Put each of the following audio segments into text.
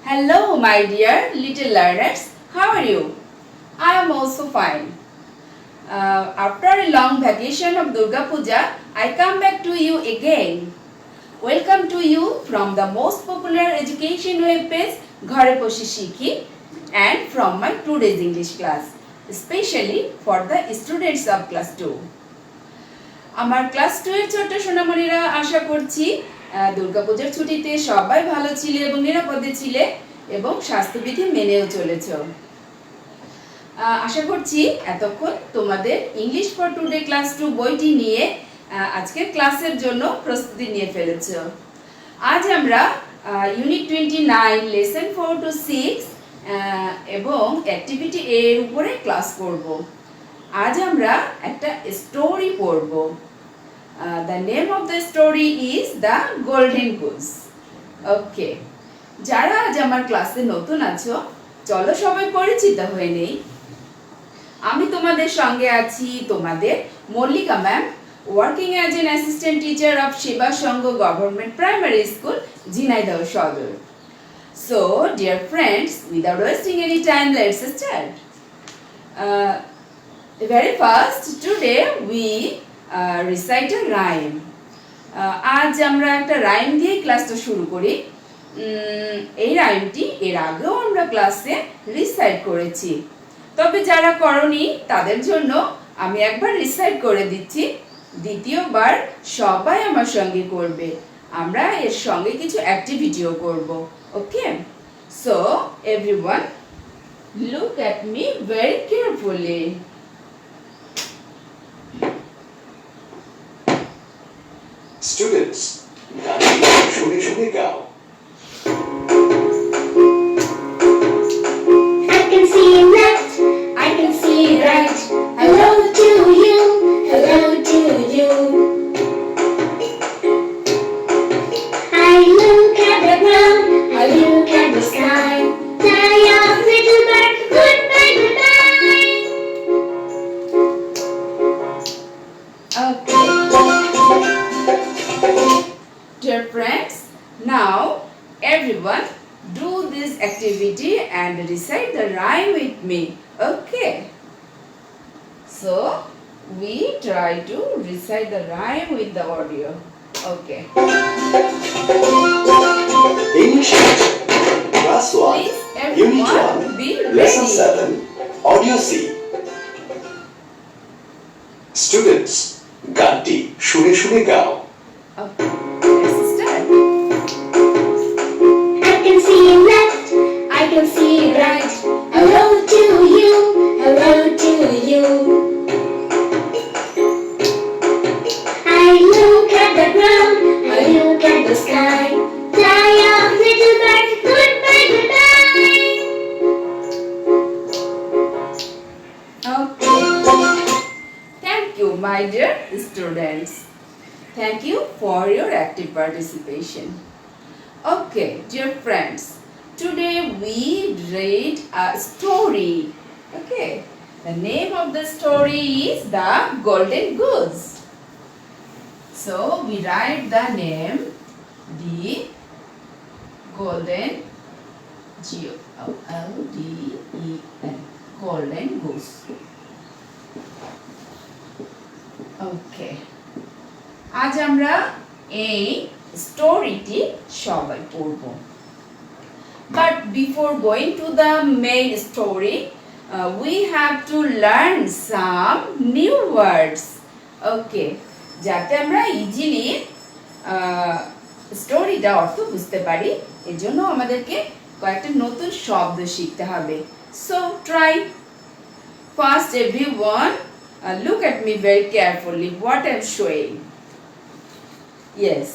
Hello, my dear little learners. How are you? I am also fine. After a long vacation of Durga Puja, I come back to you again. Welcome to you from the most popular education web page, Ghare Boshe Shikhi, and from my today's English class, especially for the students of class 2. আমার class 2 এর ছোট সোনামণিরা আশা করছি দুর্গাপূজার ছুটিতে সবাই ভালো ছিলে এবং নিরাপদে ছিলে এবং স্বাস্থ্যবিধি মেনেও চলেছো। আশা করছি এতক্ষণ তোমাদের ইংলিশ ফর টুডে ক্লাস 2 বইটি নিয়ে আজকের ক্লাসের জন্য প্রস্তুতি নিয়ে ফেলেছো। আজ আমরা ইউনিট 29 লেসন 4 to 6 এবং অ্যাক্টিভিটি এ এর উপরে ক্লাস করব। আজ আমরা একটা স্টোরি পড়ব। The name of the story is The Golden Goose. ওকে, যারা আজ আমার ক্লাসে নতুন আছো চলো সবাই পরিচিত হয়ে নেই। আমি তোমাদের সঙ্গে আছি তোমাদের Mallika ma'am, working as an assistant teacher of সেবা সংঘ গভর্নমেন্ট প্রাইমারি স্কুল, ঝিনাইদহ সদর। So, dear friends, without wasting any time, let's start. Very first, today we recite a rhyme. আজ আমরা একটা রাইম দিয়ে ক্লাসটা শুরু করি। এই রাইমটি এর আগেও আমরা ক্লাসে রিসাইট করেছি, তবে যারা করনি তাদের জন্য আমি একবার রিসাইট করে দিচ্ছি, দ্বিতীয়বার সবাই আমার সঙ্গে করবে। আমরা এর সঙ্গে কিছু অ্যাক্টিভিটিও করব। Okay, so everyone look at me very carefully. Students, শুনে শুনে গাও। I can see left, I can see right. Hello to you, hello to you. I look at the ground, I look at the sky. Fly off, little bird, goodbye, goodbye. Okay. Dear friends, now everyone do this activity and recite the rhyme with me. Okay. So we try to recite the rhyme with the audio. Okay. English Class 1, Please Unit everyone 1, be Lesson ready. 7, Audio C. Students, গানটি শুনে শুনে গাও। Okay. Let's start. I can see left, I can see right. Hello to you, hello to you. I look at the ground, I look at the sky. Fly off, little bird, goodbye, goodbye. Okay. Thank you, my dear students. Thank you for your active participation. Okay, dear friends, today we read a story. Okay, the name of the story is The Golden Goose. So we write the name, the Golden, Golden, Golden Goose. Okay. আজ আমরা এই স্টোরিটি সবাই পড়ব। But before going to the main story, we have to learn some new words. Okay, যাতে আমরা easily স্টোরিটা অর্থ বুঝতে পারি, এর জন্য আমাদেরকে কয়েকটা নতুন শব্দ শিখতে হবে। So try. First everyone, look at me very carefully what I'm showing. Yes,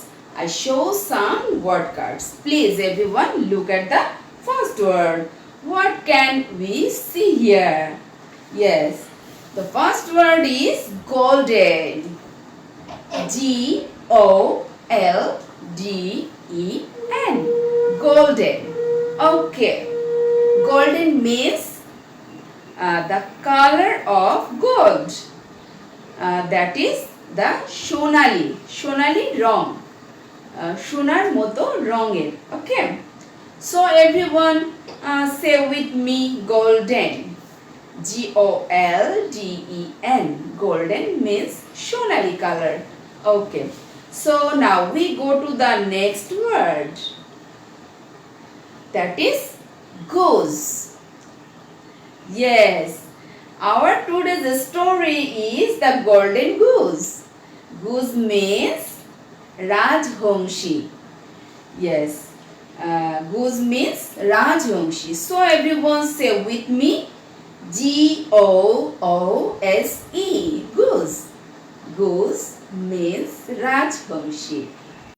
I show some word cards. Please everyone look at the first word. What can we see here? Yes, the first word is golden. Golden. Golden. Okay. Golden means the color of gold. That is the সোনালি রং, সোনার মতো রঙের। ওকে, So everyone say with me golden. Golden. Golden means sonali color. Okay. So now we go to the next word. That is goose. Yes. Our today's story is the golden goose. Goose means Rajhongshi. Yes. Goose means Rajhongshi. So everyone say with me Goose. Goose. Goose means Rajhongshi.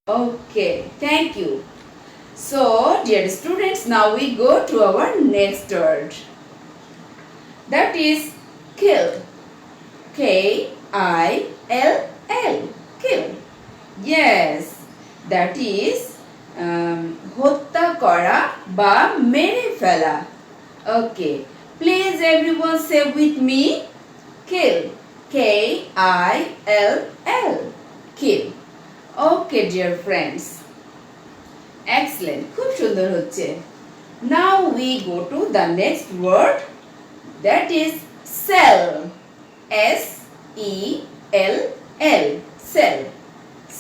Okay, thank you. So, dear students, now we go to our next word. That is kill. Kill. Kill. Yes, that is হত্যা করা বা মেরে ফেলা. Okay, please everyone say with me kill. Kill. Kill. Okay, dear friends. Excellent. খুব সুন্দর হচ্ছে. Now we go to the next word. That is sell. S-E-L-L. Sell.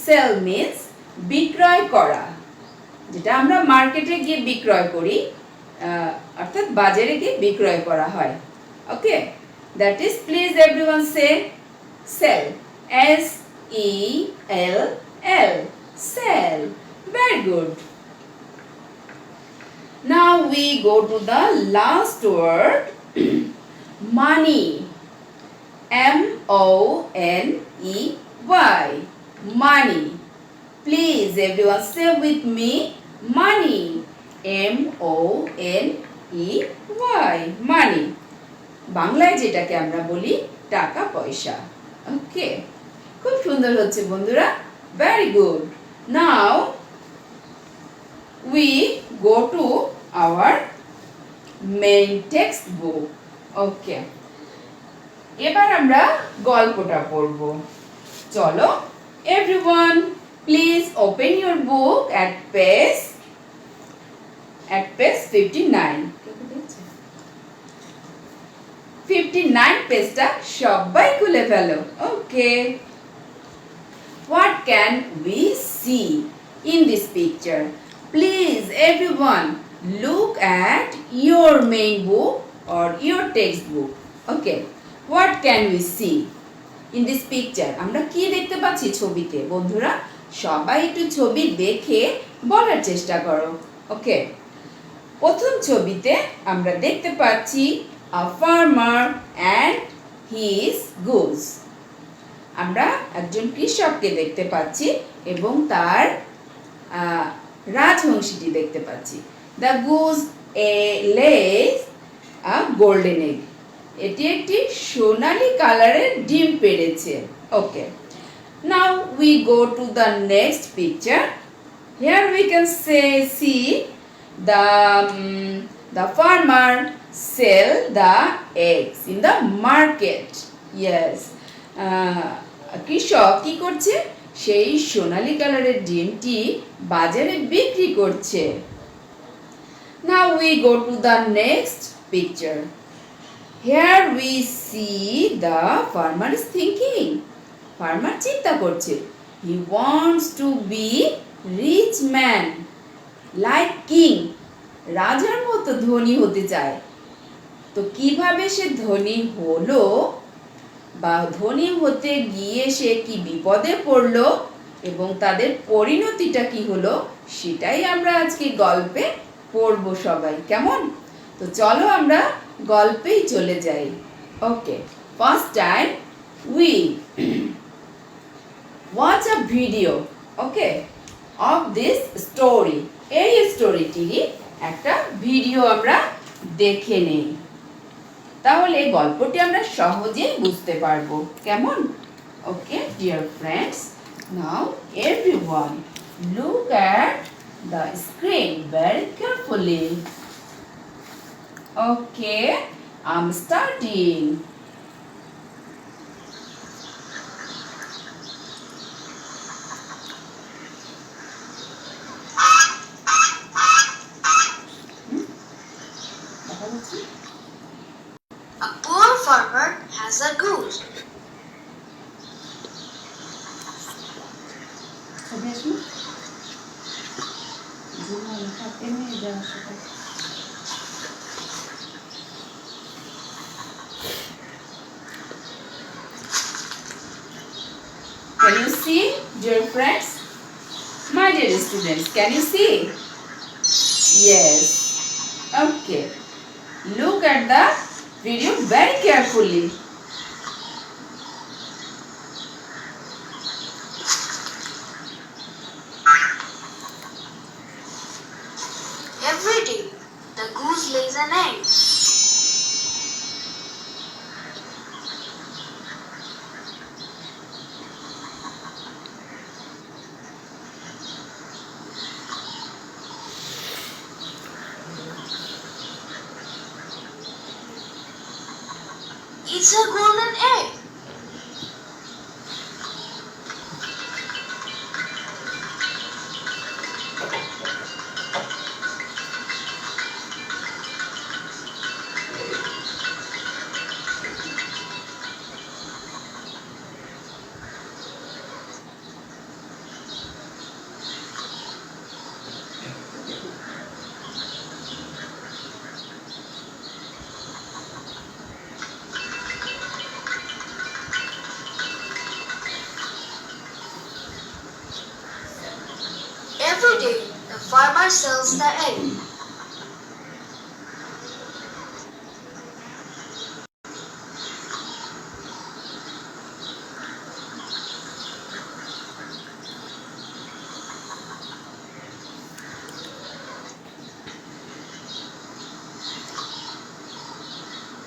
Sell means বিক্রয় করা. যেটা আমরা মার্কেটে গিয়ে বিক্রয় করি, অর্থাৎ বাজারে গিয়ে বিক্রয় করা হয়. Okay, that is please everyone say sell. S-E-L-L. Sell. Very good. Now we go to the last word. Money. M-O-N-E-Y. Money. Please everyone say with me money. M-O-N-E-Y. Money. বাংলায় যেটাকে আমরা বলি টাকা পয়সা. ওকে, খুব সুন্দর হচ্ছে বন্ধুরা. Very good. Now we go to our main textbook. ওকে, এবার আমরা গল্পটা পড়ব. চলো everyone, please open your book at page 59. 59 পেজটা সবাই খুলে ফেলো. ওকে, what can we see in this picture? Please everyone look at your main book or your textbook. Okay, what can we see in this picture? আমরা কি দেখতে পাচ্ছি ছবিতে? বন্ধুরা সবাই একটু ছবি দেখে বলার চেষ্টা করো. ওকে, প্রথম ছবিতে আমরা দেখতে পাচ্ছি a farmer and his goose. আমরা একজন কৃষককে দেখতে পাচ্ছি এবং তার রাজহংসীটি দেখতে পাচ্ছি. The goose lays a golden egg. এটি একটি সোনালী কালারের ডিম পেড়েছে. ওকে, now we go to the next picture. Here we can see the farmer sell the eggs in the market. Yes, কৃষক কি করছে? সেই সোনালী কালারের ডিমটি বাজারে বিক্রি করছে. Now we go to the next picture. Here we see the farmer is thinking. Farmer চিন্তা করছে. He wants to be rich man like king. রাজার মতো ধনী হতে চায়. তো কিভাবে সে ধনী হলো বা ধনী হতে গিয়ে সে কি বিপদে পড়লো এবং তাদের পরিণতিটা কি হলো সেটাই আমরা আজকে গল্পে পড়ব সবাই. কেমন? তো চলো আমরা গল্পেই চলে যাই. Okay, first time we watch a video okay of this story. এই স্টোরিটিরই একটা ভিডিও আমরা দেখে নেই, তাহলে গল্পটি আমরা সহজেই বুঝতে পারবো. কেমন? Okay dear friends, now everyone look at the screen very carefully. Okay, I'm starting. Can you see, dear friends? My dear students, can you see? Yes. Okay. Look at the video very carefully. Every day, the goose lays an egg. It's a golden egg. Every day, the farmer sells the egg.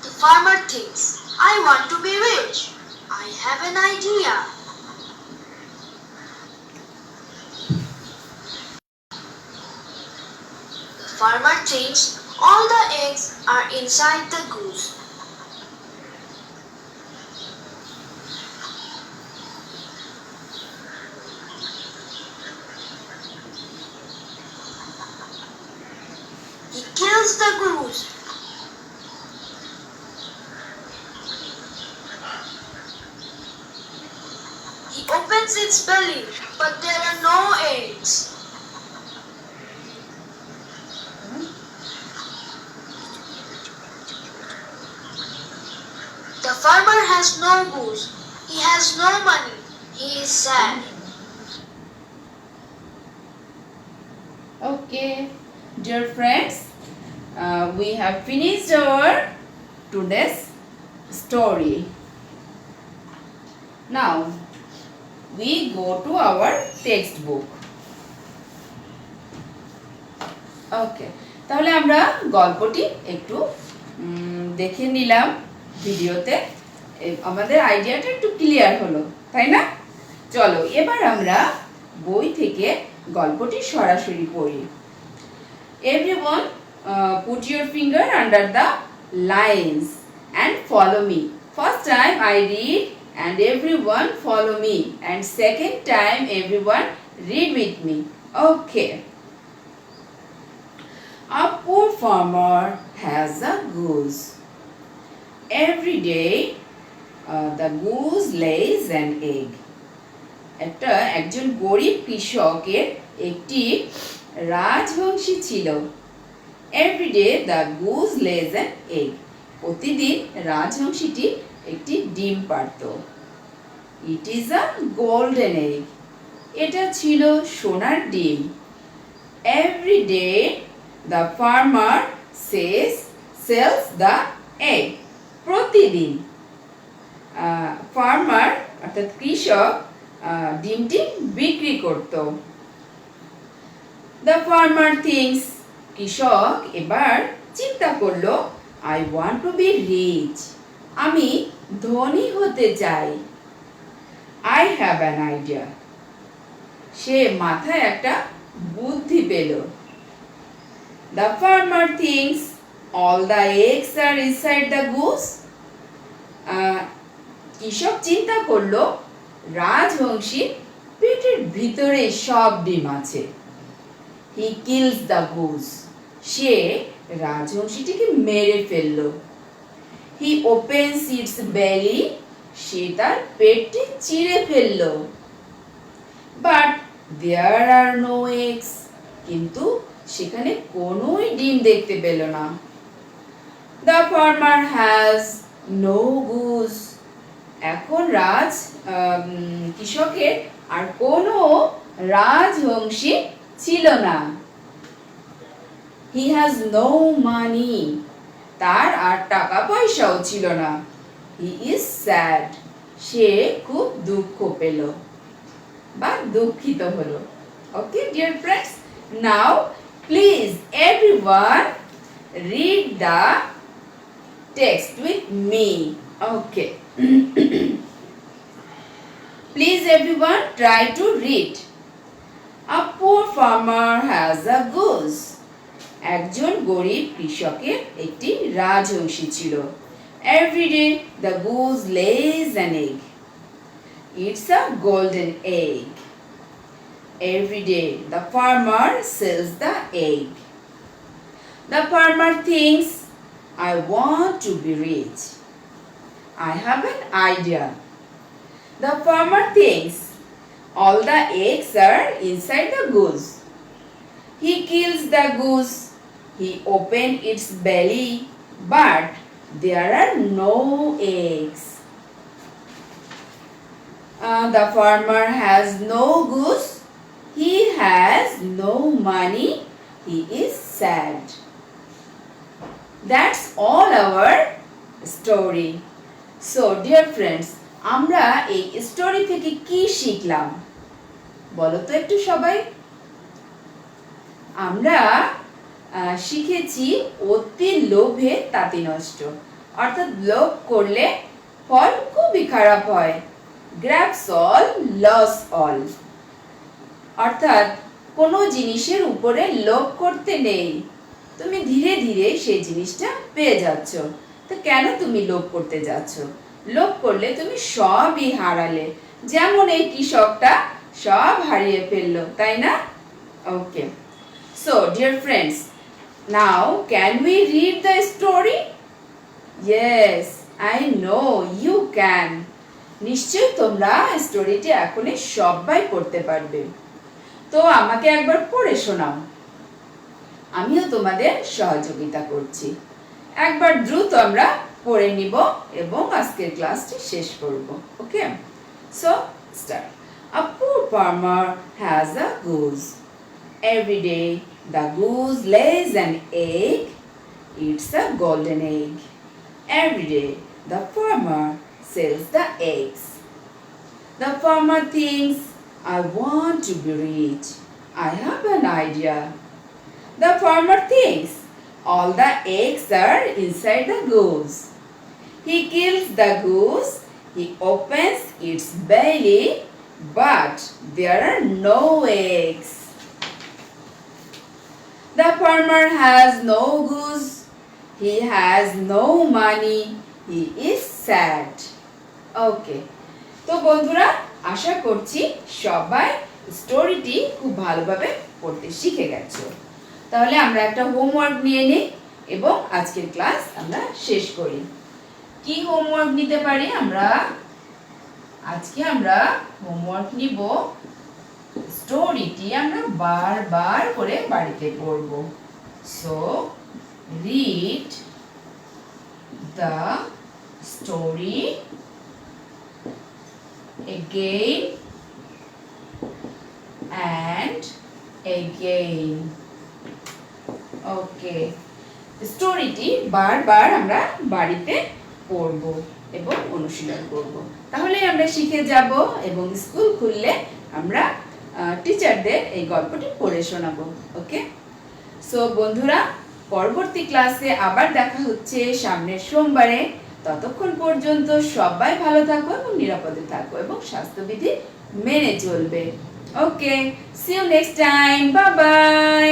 The farmer thinks, I want to be rich. I have an idea. The farmer thinks all the eggs are inside the goose. He kills the goose. He opens its belly, but there are no eggs. The farmer has no goose. He has no money. He is sad. Okay, dear friends, we have finished our today's story. Now, we go to our textbook. Okay, তাহলে আমরা গল্পটি একটু দেখে নিলাম ভিডিওতে। আমাদের আইডিয়াটা একটু ক্লিয়ার হলো, তাই না? চলো এবার আমরা বই থেকে গল্পটি সরাসরি পড়ি। Everyone, put your finger under the lines and follow me. First time I read and everyone follow me, and second time everyone read with me. Okay. A poor farmer has a goose. Every day the goose lays an egg. একজন গরিব কৃষকের একটি রাজহংসী ছিল। Every day the goose lays an egg. প্রতিদিন রাজহংসীটি একটি ডিম পাড়ত। It is a golden egg. এটা ছিল সোনার ডিম। Every day the farmer sells the egg. প্রতিদিন ফার্মার অর্থাৎ কৃষক ডিমটি বিক্রি করত। The farmer thinks, কৃষক এবার চিন্তা করলো, I want to be rich. আমি ধনী হতে চাই। I have an idea. সে মাথায় একটা বুদ্ধি পেল। The farmer thinks, all the eggs are inside the goose. কৃষক চিন্তা করলো রাজহংসীর পেটের ভিতরে সব ডিম আছে। He kills the goose. সে রাজহংসীটিকে মেরে ফেললো। He opens its belly. সে তার পেটটি চিরে ফেললো। But there are no eggs. কিন্তু সেখানে কোনোই ডিম দেখতে পেল না। The farmer has no goose. এখন কৃষকের আর কোনো রাজহংসী ছিল না। He has no money. তার আর টাকা পয়সাও ছিল না। He is sad. সে খুব দুঃখ পেল বা দুঃখিত হলো। Okay, dear friends, now please everyone read the text with me. Okay. Please everyone try to read. A poor farmer has a goose. একজন গরিব কৃষকের একটি রাজহংসী ছিল। Every day the goose lays an egg. It's a golden egg. Every day the farmer sells the egg. The farmer thinks, I want to be rich. I have an idea. The farmer thinks, all the eggs are inside the goose. He kills the goose. He opens its belly, but there are no eggs. The farmer has no goose. He has no money. He is sad. That's all our story. So, dear friends, আমরা এই story থেকে কি শিখলাম বলো তো একটু সবাই। আমরা শিখেছি অতি লোভে তাতি নষ্ট, অর্থাৎ লোভ করলে ফল খুবই খারাপ হয়। গ্র্যাবস অল লস অল, অর্থাৎ কোনো জিনিসের উপরে লোভ করতে নেই, তুমি ধীরে ধীরে সেই জিনিসটা পেয়ে যাচ্ছ। তো কেন তুমি লোভ করতে যাচ্ছ? লোভ করলে তুমি সবই হারালে, যেমন এই কৃষকটা সব হারিয়ে ফেললো, তাই না? Okay, so dear friends, now can we read the story? Yes, I know you can. নিশ্চয়ই তোমরা স্টোরিটি এখনই সবাই পড়তে পারবে। তো আমাকে একবার পড়ে শোনাও, আমিও তোমাদের সহযোগিতা করছি। একবার দ্রুত আমরা পড়ে নিব এবং আজকের ক্লাসটি শেষ করব। Okay, so start. A poor farmer has a goose. Every day the goose lays an egg. It's a golden egg. Every day the farmer sells the eggs. The farmer thinks, I want to be rich. I have an idea. The farmer thinks, all the eggs are inside the goose. He kills the goose. He opens its belly, but there are no eggs. The farmer has no goose. He has no money. He is sad. Okay. তো বন্ধুরা, আশা করছি সবাই স্টোরিটি খুব ভালোভাবে পড়তে শিখে গেছো। তাহলে আমরা একটা হোমওয়ার্ক নিয়ে নিই এবং আজকের ক্লাস আমরা শেষ করি। কি হোমওয়ার্ক নিতে পারি আমরা? আজকে আমরা হোমওয়ার্ক নিব, স্টোরিটি আমরা বারবার করে বাড়িতে পড়ব। So read the story again and again. ওকে, স্টোরিটি বারবার আমরা বাড়িতে পড়ব এবং অনুশীলন করব, তাহলে আমরা শিখে যাব এবং স্কুল খুললে আমরা টিচারদের এই গল্পটি পড়ে শোনাবো। ওকে, সো বন্ধুরা, পরবর্তী ক্লাসে আবার দেখা হচ্ছে সামনের সোমবারে। ততক্ষণ পর্যন্ত সবাই ভালো থাকো এবং নিরাপদে থাকো এবং স্বাস্থ্যবিধি মেনে চলবে। Okay, see you next time, bye by.